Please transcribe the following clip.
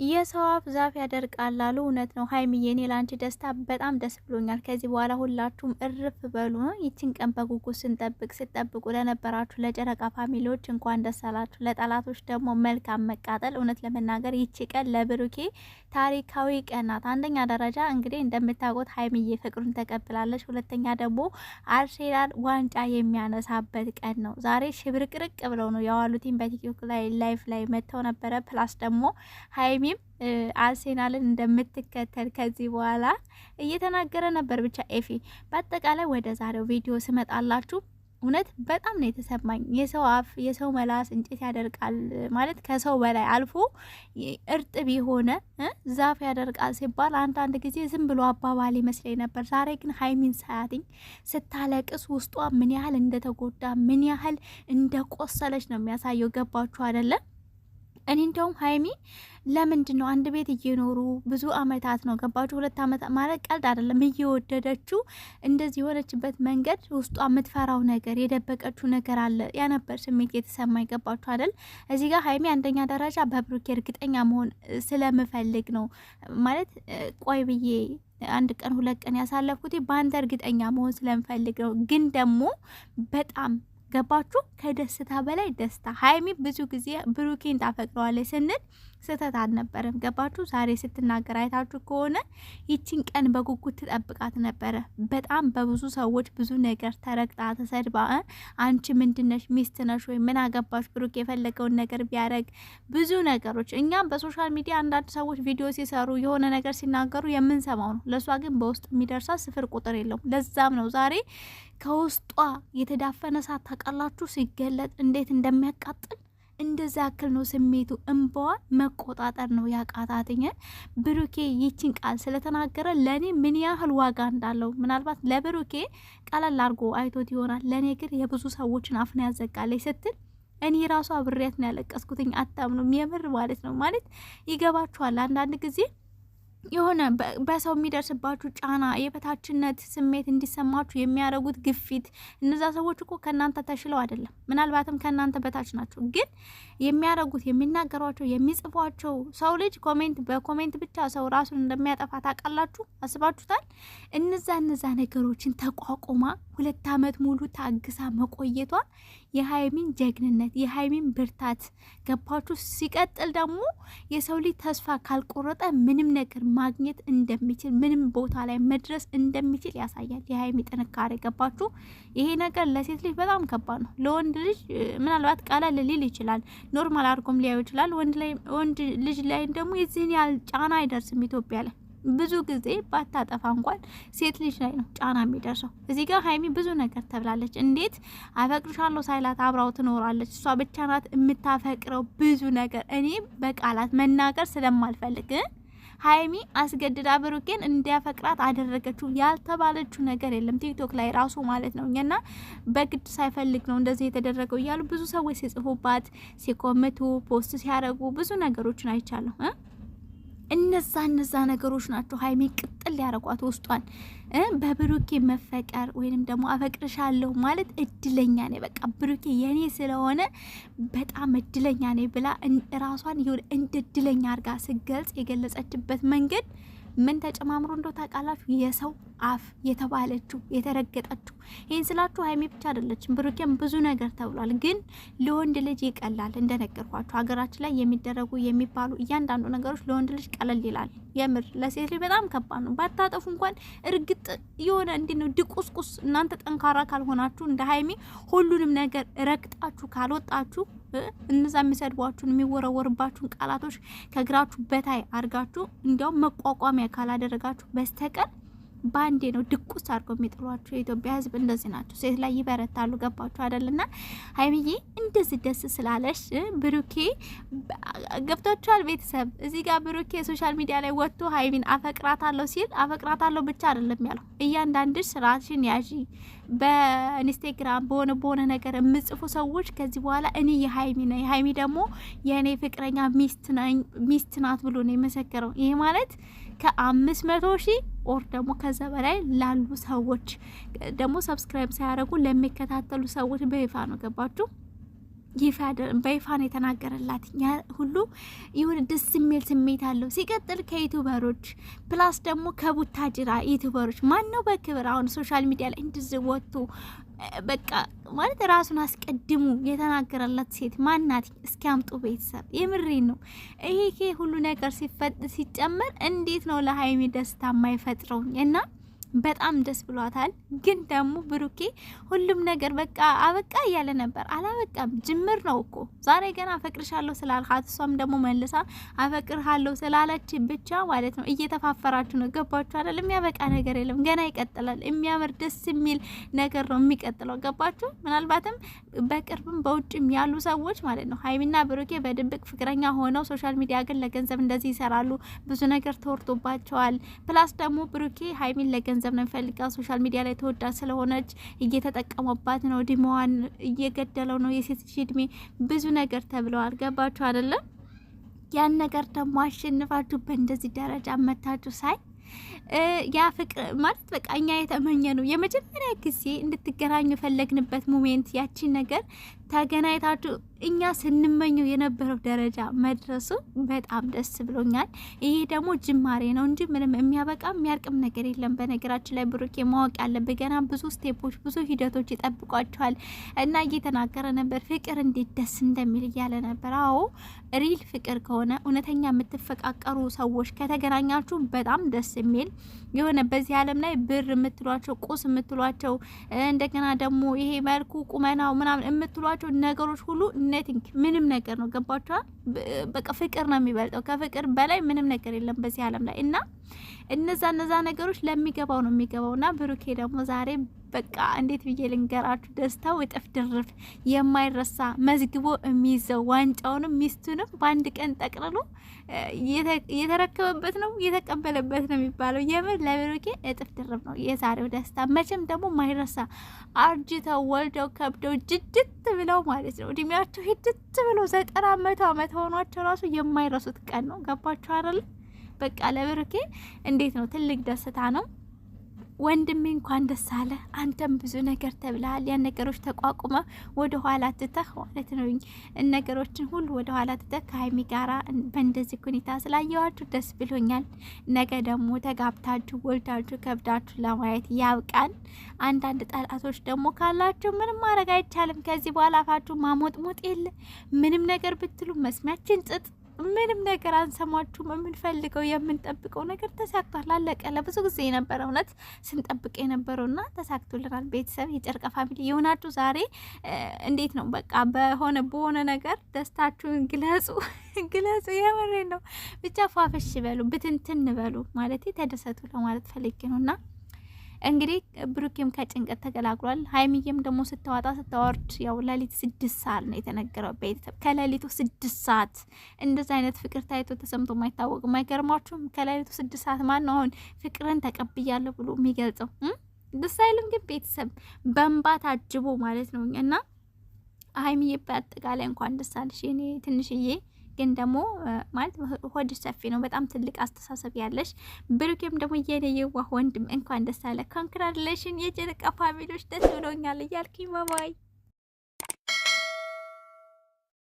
የሰው አፍ ዛፍ ያደርቃል አሉ። እውነት ነው ሀይሚዬ፣ እኔ ላንቺ ደስታ በጣም ደስ ብሎኛል። ከዚህ በኋላ ሁላችሁም እርፍ በሉ። ይችን ቀን በጉጉት ስጠብቁ ለነበራችሁ ለጨረቃ ፋሚሊዎች እንኳን ደስ አላችሁ። ለጠላቶች ደግሞ መልካም መቃጠል። እውነት ለመናገር ይቺ ቀን ለብሩኬ ታሪካዊ ቀን ናት። አንደኛ ደረጃ እንግዲህ እንደምታውቁት ሀይሚዬ ፍቅሩን ተቀብላለች። ሁለተኛ ደግሞ አርሴናል ዋንጫ የሚያነሳበት ቀን ነው ዛሬ። ሽብርቅርቅ ብለው ነው የዋሉትኝ በቲክቶክ ላይ ላይፍ ላይ መጥተው ነበረ። ፕላስ ደግሞ ሀይሚ አርሴናልን እንደምትከተል ከዚህ በኋላ እየተናገረ ነበር። ብቻ ኤፊ በአጠቃላይ ወደ ዛሬው ቪዲዮ ስመጣላችሁ እውነት በጣም ነው የተሰማኝ። የሰው አፍ የሰው መላስ እንጨት ያደርቃል ማለት ከሰው በላይ አልፎ እርጥብ የሆነ ዛፍ ያደርቃል ሲባል አንዳንድ ጊዜ ዝም ብሎ አባባል ይመስለኝ ነበር። ዛሬ ግን ሀይሚን ሳያትኝ ስታለቅስ ውስጧ ምን ያህል እንደተጎዳ ምን ያህል እንደቆሰለች ነው የሚያሳየው። ገባችሁ አይደለም? እኔ እንደውም ሀይሚ ለምንድን ነው አንድ ቤት እየኖሩ ብዙ አመታት ነው ገባችሁ? 2 አመት ማለት ቀልድ አይደለም። እየወደደችው እንደዚህ የሆነችበት መንገድ ውስጧ የምትፈራው ነገር የደበቀችው ነገር አለ። ያ ነበር ስሜት የተሰማኝ። ገባችሁ አይደል? እዚህ ጋር ሀይሚ አንደኛ ደረጃ በብሩኬ እርግጠኛ መሆን ስለምፈልግ ነው ማለት ቆይ ብዬ 1 ቀን 2 ቀን ያሳለፍኩት በአንተ እርግጠኛ መሆን ስለምፈልግ ነው። ግን ደግሞ በጣም ገባችሁ? ከደስታ በላይ ደስታ። ሀይሚ ብዙ ጊዜ ብሩኬን ታፈቅረዋለች ስንል ስህተት አልነበረም። ገባችሁ? ዛሬ ስትናገር አይታችሁ ከሆነ ይችን ቀን በጉጉት ትጠብቃት ነበረ። በጣም በብዙ ሰዎች ብዙ ነገር ተረግጣ ተሰድባ፣ አንቺ ምንድነሽ ሚስት ነሽ ወይ ምን አገባሽ ብሩክ የፈለገውን ነገር ቢያደርግ ብዙ ነገሮች። እኛም በሶሻል ሚዲያ አንዳንድ ሰዎች ቪዲዮ ሲሰሩ የሆነ ነገር ሲናገሩ የምንሰማው ነው። ለእሷ ግን በውስጥ የሚደርሳት 0 ቁጥር የለውም። ለዛም ነው ዛሬ ከውስጧ የተዳፈነ እሳት ታውቃላችሁ ሲገለጥ እንዴት እንደሚያቃጥል እንደዛ ያክል ነው ስሜቱ። እንባዋ መቆጣጠር ነው ያቃታትኝ። ብሩኬ ይችን ቃል ስለተናገረ ለኔ ምን ያህል ዋጋ እንዳለው ምናልባት ለብሩኬ ቀለል አድርጎ አይቶት ይሆናል። ለኔ ግን የብዙ ሰዎችን አፍን ያዘጋለች ስትል እኔ ራሷ ብሬት ነው ያለቀስኩትኝ። አታምኑም? የምር ማለት ነው። ማለት ይገባችኋል አንዳንድ ጊዜ የሆነ በሰው የሚደርስባችሁ ጫና የበታችነት ስሜት እንዲሰማችሁ የሚያደርጉት ግፊት፣ እነዛ ሰዎች እኮ ከእናንተ ተሽለው አይደለም፣ ምናልባትም ከእናንተ በታች ናቸው። ግን የሚያደርጉት የሚናገሯቸው፣ የሚጽፏቸው ሰው ልጅ በኮሜንት ብቻ ሰው ራሱን እንደሚያጠፋ ታውቃላችሁ? አስባችሁታል? እነዛ ነገሮችን ተቋቁማ 2 አመት ሙሉ ታግሳ መቆየቷ የሀይሚን ጀግንነት የሀይሚን ብርታት ገባችሁ? ሲቀጥል ደግሞ የሰው ልጅ ተስፋ ካልቆረጠ ምንም ነገር ማግኘት እንደሚችል ምንም ቦታ ላይ መድረስ እንደሚችል ያሳያል የሀይሚ ጥንካሬ። ገባችሁ? ይሄ ነገር ለሴት ልጅ በጣም ከባድ ነው። ለወንድ ልጅ ምናልባት ቀለል ሊል ይችላል፣ ኖርማል አድርጎም ሊያዩ ይችላል። ወንድ ልጅ ላይ ደግሞ የዚህን ያህል ጫና አይደርስም። ኢትዮጵያ ላይ ብዙ ጊዜ ባታጠፋ እንኳን ሴት ልጅ ላይ ነው ጫና የሚደርሰው። እዚህ ጋር ሀይሚ ብዙ ነገር ተብላለች። እንዴት አፈቅርሻለሁ ሳይላት አብራው ትኖራለች? እሷ ብቻ ናት የምታፈቅረው ብዙ ነገር እኔ በቃላት መናገር ስለማልፈልግ ሀይሚ አስገድዳ ብሩኬን እንዲያፈቅራት አደረገችው። ያልተባለችው ነገር የለም ቲክቶክ ላይ ራሱ ማለት ነው። እና በግድ ሳይፈልግ ነው እንደዚህ የተደረገው እያሉ ብዙ ሰዎች ሲጽፉባት፣ ሲኮምቱ፣ ፖስት ሲያደርጉ ብዙ ነገሮችን አይቻለሁ። እነዛ ነገሮች ናቸው ሀይሚ ቅጥል ያረጓት ውስጧን። በብሩኬ መፈቀር ወይንም ደግሞ አፈቅርሻለሁ ማለት እድለኛ ነኝ፣ በቃ ብሩኬ የኔ ስለሆነ በጣም እድለኛ ነኝ ብላ ራሷን ይሁን እንደ እድለኛ አርጋ ስገልጽ የገለጸችበት መንገድ ምን ተጨማምሮ እንደው ታውቃላችሁ? የሰው አፍ የተባለችው የተረገጠችው። ይህን ስላችሁ ሀይሚ ብቻ አይደለችም፣ ብሩኬም ብዙ ነገር ተብሏል። ግን ለወንድ ልጅ ይቀላል። እንደነገርኳችሁ ሀገራችን ላይ የሚደረጉ የሚባሉ እያንዳንዱ ነገሮች ለወንድ ልጅ ቀለል ይላል። የምር ለሴት ልጅ በጣም ከባድ ነው። ባታጠፉ እንኳን እርግጥ የሆነ እንዴት ነው ድቁስቁስ። እናንተ ጠንካራ ካልሆናችሁ እንደ ሀይሚ ሁሉንም ነገር ረግጣችሁ ካልወጣችሁ እነዛ የሚሰድቧችሁን የሚወረወርባችሁን ቃላቶች ከእግራችሁ በታይ አድርጋችሁ እንዲያውም መቋቋሚያ ካላደረጋችሁ በስተቀር ባንዴ ነው ድቁስ አድርገው የሚጥሏችሁ። የኢትዮጵያ ሕዝብ እንደዚህ ናቸው። ሴት ላይ ይበረታሉ። ገባችሁ አይደልና? ሀይሚዬ እንደዚህ ደስ ስላለሽ ብሩኬ ገብቶቻል። ቤተሰብ እዚህ ጋር ብሩኬ ሶሻል ሚዲያ ላይ ወጥቶ ሀይሚን አፈቅራታለሁ ሲል አፈቅራታለሁ ብቻ አይደለም ያለው፣ እያንዳንድሽ ስራሽን ያዢ። በኢንስታግራም በሆነ ነገር የምጽፉ ሰዎች ከዚህ በኋላ እኔ የሀይሚ ነኝ፣ የሀይሚ ደግሞ የእኔ ፍቅረኛ ሚስት ናት ብሎ ነው የመሰከረው። ይሄ ማለት ከ500,000 ኦር ደግሞ ከዛ በላይ ላሉ ሰዎች ደግሞ ሰብስክራይብ ሳያደርጉ ለሚከታተሉ ሰዎች በይፋ ነው። ገባችሁ? በይፋ ነው የተናገረላት። ያ ሁሉ ይሁን ደስ የሚል ስሜት አለው። ሲቀጥል ከዩቲዩበሮች ፕላስ ደግሞ ከቡታጅራ ዩቲዩበሮች ማን ነው በክብር አሁን ሶሻል ሚዲያ ላይ እንደዚህ ወጥቶ በቃ ማለት ራሱን አስቀድሙ የተናገረላት ሴት ማናት? እስኪ አምጡ ቤተሰብ። የምሬን ነው። ይሄ ሁሉ ነገር ሲጨመር እንዴት ነው ለሀይሚ ደስታ የማይፈጥረው? እና በጣም ደስ ብሏታል። ግን ደግሞ ብሩኬ ሁሉም ነገር በቃ አበቃ እያለ ነበር። አላበቃም፣ ጅምር ነው እኮ። ዛሬ ገና አፈቅርሻለሁ ስላልካት እሷም ደግሞ መልሳ አፈቅርሃለሁ ስላለች ብቻ ማለት ነው እየተፋፈራችሁ ነው። ገባችሁ አይደል? የሚያበቃ ነገር የለም፣ ገና ይቀጥላል። የሚያምር ደስ የሚል ነገር ነው የሚቀጥለው። ገባችሁ? ምናልባትም በቅርብም በውጭም ያሉ ሰዎች ማለት ነው ሀይሚና ብሩኬ በድብቅ ፍቅረኛ ሆነው ሶሻል ሚዲያ ግን ለገንዘብ እንደዚህ ይሰራሉ። ብዙ ነገር ተወርቶባቸዋል። ፕላስ ደግሞ ብሩኬ ሀይሚን ለገንዘብ ነው የሚፈልጋት። ሶሻል ሚዲያ ላይ ተወዳጅ ስለሆነች እየተጠቀመባት ነው። እድሜዋን እየገደለው ነው። የሴት እድሜ ብዙ ነገር ተብለዋል። ገባችሁ አይደለም? ያን ነገር ደግሞ አሸንፋችሁ በእንደዚህ ደረጃ መታችሁ ሳይ ያ ፍቅር ማለት በቃ እኛ የተመኘ ነው። የመጀመሪያ ጊዜ እንድትገናኙ የፈለግንበት ሞሜንት ያቺን ነገር ተገናኝታችሁ እኛ ስንመኘው የነበረው ደረጃ መድረሱ በጣም ደስ ብሎኛል። ይሄ ደግሞ ጅማሬ ነው እንጂ ምንም የሚያበቃ የሚያርቅም ነገር የለም። በነገራችን ላይ ብሩኬ ማወቅ ያለብህ ገና ብዙ ስቴፖች፣ ብዙ ሂደቶች ይጠብቋቸዋል እና እየተናገረ ነበር ፍቅር እንዴት ደስ እንደሚል እያለ ነበር። አዎ ሪል ፍቅር ከሆነ እውነተኛ የምትፈቃቀሩ ሰዎች ከተገናኛችሁ በጣም ደስ የሚል የሆነ በዚህ ዓለም ላይ ብር የምትሏቸው ቁስ የምትሏቸው እንደገና ደግሞ ይሄ መልኩ ቁመናው ምናምን የምትሏቸው ነገሮች ሁሉ ነቲንግ ምንም ነገር ነው። ገባችኋል? በቃ ፍቅር ነው የሚበልጠው። ከፍቅር በላይ ምንም ነገር የለም በዚህ ዓለም ላይ እና እነዛ ነገሮች ለሚገባው ነው የሚገባውና ብሩኬ ደግሞ ዛሬ በቃ እንዴት ብዬ ልንገራችሁ፣ ደስታው እጥፍ ድርፍ የማይረሳ መዝግቦ የሚይዘው ዋንጫውንም ሚስቱንም በአንድ ቀን ጠቅልሎ የተረከበበት ነው የተቀበለበት ነው የሚባለው። የምር ለብሩኬ እጥፍ ድርፍ ነው የዛሬው ደስታ። መቼም ደግሞ ማይረሳ አርጅተው ወልደው ከብደው ጅድት ብለው ማለት ነው እድሜያቸው ሂድት ብለው 90 ዓመት ሆኗቸው ራሱ የማይረሱት ቀን ነው። ገባችሁ አይደል? በቃ ለብሩኬ እንዴት ነው ትልቅ ደስታ ነው። ወንድሜ እንኳን ደስ አለ። አንተም ብዙ ነገር ተብለሃል። ያን ነገሮች ተቋቁመ ወደ ኋላ ትተህ ማለት ነው ነገሮችን ሁሉ ወደ ኋላ ትተህ ከሀይሚ ጋራ በእንደዚህ ሁኔታ ስላየዋችሁ ደስ ብሎኛል። ነገ ደግሞ ተጋብታችሁ ወልዳችሁ ከብዳችሁ ለማየት ያብቃን። አንዳንድ ጠላቶች ደግሞ ካላችሁ ምንም ማድረግ አይቻልም። ከዚህ በኋላ አፋችሁ ማሞጥሞጥ የለ። ምንም ነገር ብትሉ መስሚያችን ጥጥ ምንም ነገር አንሰማችሁም። የምንፈልገው የምንጠብቀው ነገር ተሳክቷል። አለቀ። ለብዙ ጊዜ የነበረ እውነት ስንጠብቅ የነበረውና ተሳክቶልናል። ቤተሰብ የጨርቃ ፋሚሊ የሆናችሁ ዛሬ እንዴት ነው በቃ በሆነ ነገር ደስታችሁን ግለጹ ግለጹ። የምሬ ነው። ብቻ ፏፈሽ በሉ፣ ብትንትን በሉ ማለት ተደሰቱ ለማለት ፈልጌ ነውና እንግዲህ ብሩኬም ከጭንቀት ተገላግሏል። ሀይሚዬም ደግሞ ስታወርድ ያው ሌሊት 6 ሰዓት ነው የተነገረው። ቤተሰብ ከሌሊቱ 6 ሰዓት እንደዛ አይነት ፍቅር ታይቶ ተሰምቶ ማይታወቅ ማይገርማችሁም? ከሌሊቱ 6 ሰዓት ማን ነው አሁን ፍቅርን ተቀብያለሁ ብሎ የሚገልጸው? ደስ አይልም? ግን ቤተሰብ በእንባ ታጅቦ ማለት ነው። እና ሀይሚዬ በአጠቃላይ እንኳን ደስ አለሽ የኔ ትንሽዬ ግን ደግሞ ማለት ሆድ ሰፊ ነው። በጣም ትልቅ አስተሳሰብ ያለሽ። ብሩኬም ደግሞ የኔ የዋህ ወንድም እንኳን ደስ አለ። ኮንግራቹሌሽን የጨረቃ ፋሚሊዎች፣ ደስ ብሎኛል እያልኩኝ ባባይ